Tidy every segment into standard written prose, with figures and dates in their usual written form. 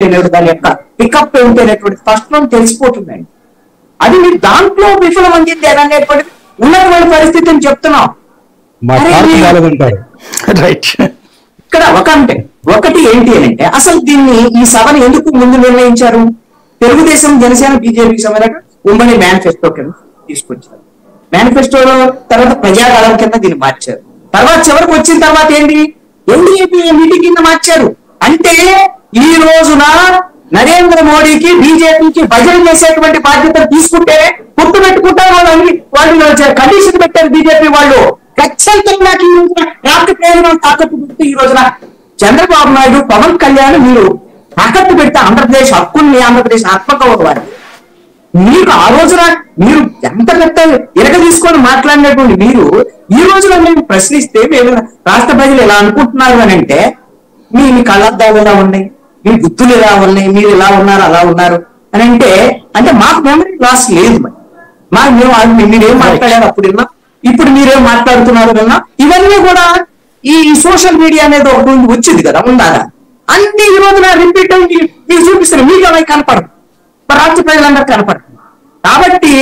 దాని యొక్క పికప్ ఏంటి అనేటువంటి ఫస్ట్ లో తెలిసిపోతుందండి. అది మీరు దాంట్లో విఫలమైంది అనేటువంటిది ఉన్నటువంటి పరిస్థితిని చెప్తున్నాం. రైట్. ఇక్కడ ఒకటి ఏంటి అని అంటే అసలు దీన్ని ఈ సభను ఎందుకు ముందు నిర్ణయించారు? తెలుగుదేశం జనసేన బీజేపీకి సంబంధించిన ఉమ్మడి మేనిఫెస్టో కింద తీసుకొచ్చారు. మేనిఫెస్టోలో తర్వాత ప్రజాకాలం కింద దీన్ని మార్చారు. తర్వాత చివరికి వచ్చిన తర్వాత ఏంటి ఎన్డీఏపీ మీటింగ్ కింద మార్చారు. అంటే ఈ రోజున నరేంద్ర మోడీకి బీజేపీకి భజన చేసేటువంటి బాధ్యత తీసుకుంటే గుర్తు పెట్టుకుంటారు. వాళ్ళు కండిషన్ పెట్టారు బీజేపీ వాళ్ళు. ఖచ్చితంగా రాష్ట్ర ప్రయోజనాలు తాకట్టు పెడితే ఈ రోజున చంద్రబాబు నాయుడు పవన్ కళ్యాణ్ మీరు తాకట్టు పెడితే ఆంధ్రప్రదేశ్ హక్కుల్ని ఆంధ్రప్రదేశ్ ఆత్మగౌరవాన్ని మీకు ఆ రోజున మీరు ఎంత పెద్ద ఎరగ తీసుకొని మాట్లాడినటువంటి మీరు ఈ రోజున మేము ప్రశ్నిస్తే మేము రాష్ట్ర ప్రజలు ఎలా అనుకుంటున్నారు అని అంటే మీ కళ్ళద్దాలు ఎలా ఉన్నాయి, మీ గుర్తులు ఎలా ఉన్నాయి, మీరు ఇలా ఉన్నారు అలా ఉన్నారు అని అంటే మాకు మెమరీ లాస్ లేదు. మరి మీరేం మాట్లాడారు అప్పుడు విన్నా, ఇప్పుడు మీరేం మాట్లాడుతున్నారు విన్నా, ఇవన్నీ కూడా ఈ సోషల్ మీడియా అనేది ఒకటి వచ్చింది కదా ఉండాలా అన్ని ఈ రోజున రిపీట్ అయ్యి మీకు చూపిస్తారు. మీకు అవి కనపడదు, రాష్ట్ర ప్రజలందరూ కనపడదు. కాబట్టి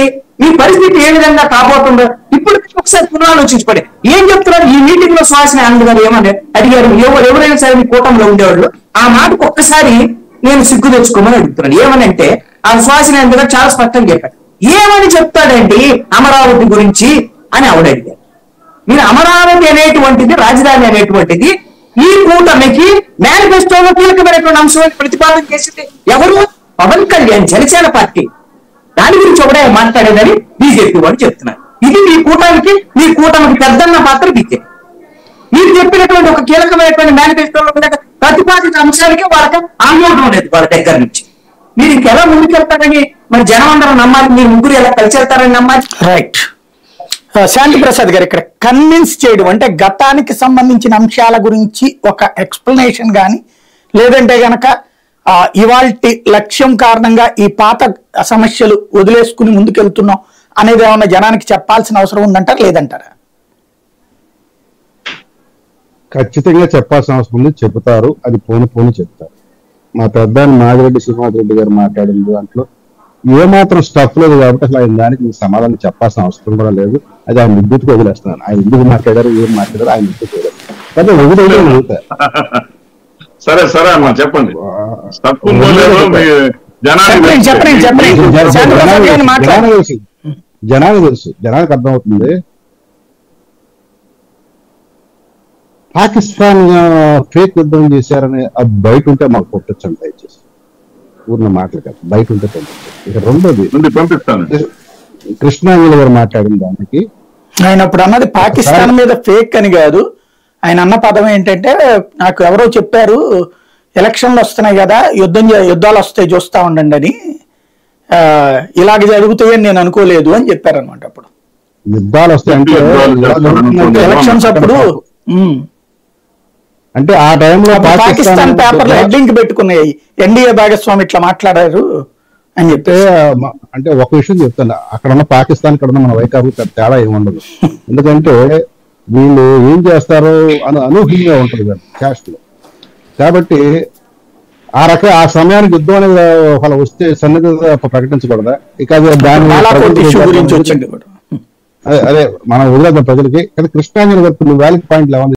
మీ పరిస్థితి ఏ విధంగా కాబోతుందో ఇప్పుడు ఒకసారి పునరాలోచించుకోండి. ఏం చెప్తున్నారు ఈ మీటింగ్ లో సుహాసిని ఆనంద్ గారు ఏమని అడిగారు? ఎవరైనా సరే మీ కూటమిలో ఉండేవాళ్ళు ఆ మాటకు ఒక్కసారి నేను సిగ్గు తెచ్చుకోమని అడుగుతున్నాను. ఏమని అంటే ఆ సుహాసిని ఆనంద్ గారు చాలా స్పష్టంగా చెప్పారు. ఏమని చెప్తాడండి అమరావతి గురించి అని ఆవిడ అడిగారు. మీరు అమరావతి అనేటువంటిది రాజధాని అనేటువంటిది ఈ కూటమికి మేనిఫెస్టోలో కీలకమైనటువంటి అంశాన్ని ప్రతిపాదన చేసింది ఎవరు? పవన్ కళ్యాణ్, జనసేన పార్టీ. దాని గురించి ఒకటే మాట్లాడేదని బీజేపీ వాళ్ళు చెప్తున్నారు. ఇది మీ కూటమికి పెద్దన్న పాత్ర బీజేపీ. మీరు చెప్పినటువంటి ఒక కీలకమైనటువంటి మేనిఫెస్టోలో ప్రతిపాదిత అంశాలకి వాళ్ళకి ఆందోళన లేదు వాళ్ళ దగ్గర నుంచి. మీరు ఇంకెలా ముందుకెళ్తారని మరి జనం అందరం నమ్మాలి, మీరు ముగ్గురు ఎలా కలిసి వెళ్తారని నమ్మాలి. రైట్. శాంతి ప్రసాద్ గారు ఇక్కడ కన్విన్స్ చేయడం అంటే గతానికి సంబంధించిన అంశాల గురించి ఒక ఎక్స్ప్లెనేషన్ కానీ లేదంటే గనక ఇవాల్టి లక్ష్యం కారణంగా ఈ పాత సమస్యలు వదిలేసుకుని ముందుకెళ్తున్నాం అనేది ఏమన్నా జనానికి చెప్పాల్సిన అవసరం ఉందంటారా లేదంటారా? ఖచ్చితంగా చెప్పాల్సిన అవసరం ఉంది. చెబుతారు, అది పోని చెప్తారు. మా పెద్ద నాగిరెడ్డి శ్రీనివాసరెడ్డి గారు మాట్లాడిన దాంట్లో ఏమాత్రం స్టఫ్ లేదు కాబట్టి అసలు ఆయన దానికి మీకు సమాధానం చెప్పాల్సిన అవసరం కూడా లేదు. అది ఆయన విద్యుత్కి వదిలేస్తున్నాను. ఆయన ఎందుకు మాట్లాడారు, ఏం మాట్లాడారు ఆయన విద్యుత్ వదిలేస్తారు. సరే సరే అమ్మా చెప్పండి. జనానికి అర్థమవుతుంది. పాకిస్తాన్ ఫేక్ యుద్ధం చేశారని అది బయట ఉంటే మాకు కొట్టొచ్చండి. దయచేసి ఊరిన మాటలు కాదు, బయట ఉంటే పంపిస్తాను. ఇక రెండోది పంపిస్తాను. కృష్ణాంజలి గారు మాట్లాడిన దానికి ఆయన అప్పుడు అన్నది పాకిస్తాన్ మీద ఫేక్ అని కాదు. ఆయన అన్న పదం ఏంటంటే నాకు ఎవరో చెప్పారు ఎలక్షన్లు వస్తున్నాయి కదా యుద్ధాలు వస్తాయి చూస్తా ఉండండి అని, ఇలాగ జరుగుతాయని నేను అనుకోలేదు అని చెప్పారు అనమాట. అప్పుడు యుద్ధాలు వస్తాయి ఎలక్షన్స్ అప్పుడు అంటే ఆ టైంలో పాకిస్తాన్ పేపర్లో హెడ్లింక్ పెట్టుకున్నాయి ఎన్డీఏ భాగస్వామి ఇట్లా మాట్లాడారు అని చెప్తే. అంటే ఒక విషయం చెప్తాను, అక్కడ ఉన్న పాకిస్తాన్ ఇక్కడ ఉన్న మన వైకాపా తేడా ఏముండదు. ఎందుకంటే వీళ్ళు ఏం చేస్తారో అని అనూహ్యంగా ఉంటుంది కదా క్యాస్ట్ లో. కాబట్టి ఆ సమయానికి యుద్ధం అనేది వాళ్ళు వస్తే సన్నిహిత ప్రకటించకూడదా? ఇక దాని అదే మనం వదిలేద్దాం ప్రజలకి. కానీ కృష్ణాంజలి గారు వ్యాలిడ్ పాయింట్లు ఏమన్నా